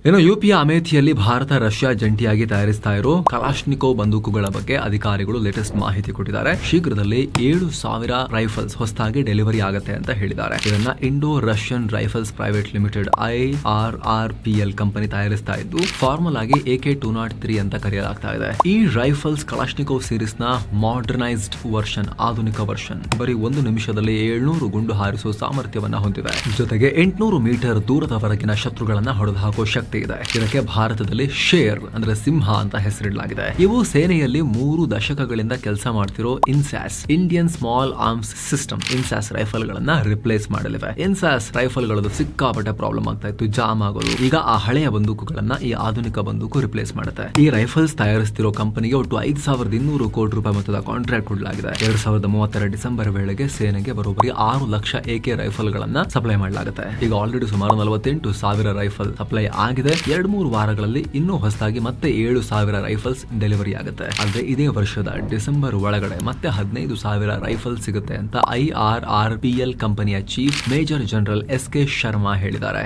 ಇನ್ನು ಯುಪಿಯ ಅಮೇಥಿಯಲ್ಲಿ ಭಾರತ ರಷ್ಯಾ ಜಂಟಿಯಾಗಿ ತಯಾರಿಸ್ತಾ ಇರೋ ಕಲಾಶ್ನಿಕೋವ್ ಬಂದೂಕುಗಳ ಬಗ್ಗೆ ಅಧಿಕಾರಿಗಳು ಲೇಟೆಸ್ಟ್ ಮಾಹಿತಿ ಕೊಟ್ಟಿದ್ದಾರೆ. ಶೀಘ್ರದಲ್ಲಿ 7,000 ರೈಫಲ್ಸ್ ಹೊಸದಾಗಿ ಡೆಲಿವರಿ ಆಗುತ್ತೆ ಅಂತ ಹೇಳಿದ್ದಾರೆ. ಇದನ್ನ Indo Russian rifles private limited IRRPL company ತಯಾರಿಸ್ತಾ ಇದ್ದು ಫಾರ್ಮಲ್ ಆಗಿ AK-203 ಅಂತ ಕರೆಯಲಾಗ್ತಾ ಇದೆ. ಈ ರೈಫಲ್ಸ್ ಕಲಾಶ್ನಿಕೋವ್ ಸೀರೀಸ್ ನ ಮಾಡರ್ನೈಸ್ಡ್ ವರ್ಷನ್, ಆಧುನಿಕ ವರ್ಷನ್, ಬರೀ 1 ನಿಮಿಷದಲ್ಲಿ 700 ಗುಂಡು ಹಾರಿಸುವ ಸಾಮರ್ಥ್ಯವನ್ನ ಹೊಂದಿದೆ. ಜೊತೆಗೆ 800 ಮೀಟರ್ ದೂರದವರೆಗಿನ ಶತ್ರುಗಳನ್ನ ಹೊಡೆದು ಹಾಕುವ ಶಕ್ತಿ ಇದೆ. ಇದಕ್ಕೆ ಭಾರತದಲ್ಲಿ ಶೇರ್ ಅಂದ್ರೆ ಸಿಂಹ ಅಂತ ಹೆಸರಿಡಲಾಗಿದೆ. ಇವು ಸೇನೆಯಲ್ಲಿ 3 ದಶಕಗಳಿಂದ ಕೆಲಸ ಮಾಡ್ತಿರೋ INSAS, Indian small arms system INSAS rifle ಗಳನ್ನ ರಿಪ್ಲೇಸ್ ಮಾಡಲಿವೆ. ಇನ್ಸಾಸ್ ರೈಫಲ್ ಗಳದ್ದು ಸಿಕ್ಕಾಪಟ್ಟೆ ಪ್ರಾಬ್ಲಮ್ ಆಗ್ತಾ ಇತ್ತು, ಜಾಮ್ ಆಗೋದು. ಈಗ ಆ ಹಳೆಯ ಬಂದೂಕುಗಳನ್ನ ಈ ಆಧುನಿಕ ಬಂದೂಕು ರಿಪ್ಲೇಸ್ ಮಾಡುತ್ತೆ. ಈ ರೈಫಲ್ಸ್ ತಯಾರಿಸ್ತಿರೋ ಕಂಪನಿಗೆ ಒಟ್ಟು 5,200 ಕೋಟಿ ರೂಪಾಯಿ ಮೊತ್ತದ ಕಾಂಟ್ರಾಕ್ಟ್ ಕೊಡಲಾಗಿದೆ. 2032 ಡಿಸೆಂಬರ್ ವೇಳೆಗೆ ಸೇನೆಗೆ ಬರೋಬ್ಬರಿ 6 ಲಕ್ಷ AK ರೈಫಲ್ ಗಳನ್ನ ಸಪ್ಲೈ ಮಾಡಲಾಗುತ್ತೆ. ಈಗ ಆಲ್ರೆಡಿ ಸುಮಾರು 48,000 ರೈಫಲ್ ಸಪ್ಲೈ ಆಗಿದೆ. 2-3 ವಾರಗಳಲ್ಲಿ ಇನ್ನೂ ಹೊಸದಾಗಿ ಮತ್ತೆ 7,000 ರೈಫಲ್ಸ್ ಡೆಲಿವರಿ ಆಗುತ್ತೆ. ಆದ್ರೆ ಇದೇ ವರ್ಷದ ಡಿಸೆಂಬರ್ ಒಳಗಡೆ ಮತ್ತೆ 15,000 ರೈಫಲ್ ಸಿಗುತ್ತೆ ಅಂತ IRRPL ಕಂಪನಿಯ chief major general SK Sharma ಹೇಳಿದ್ದಾರೆ.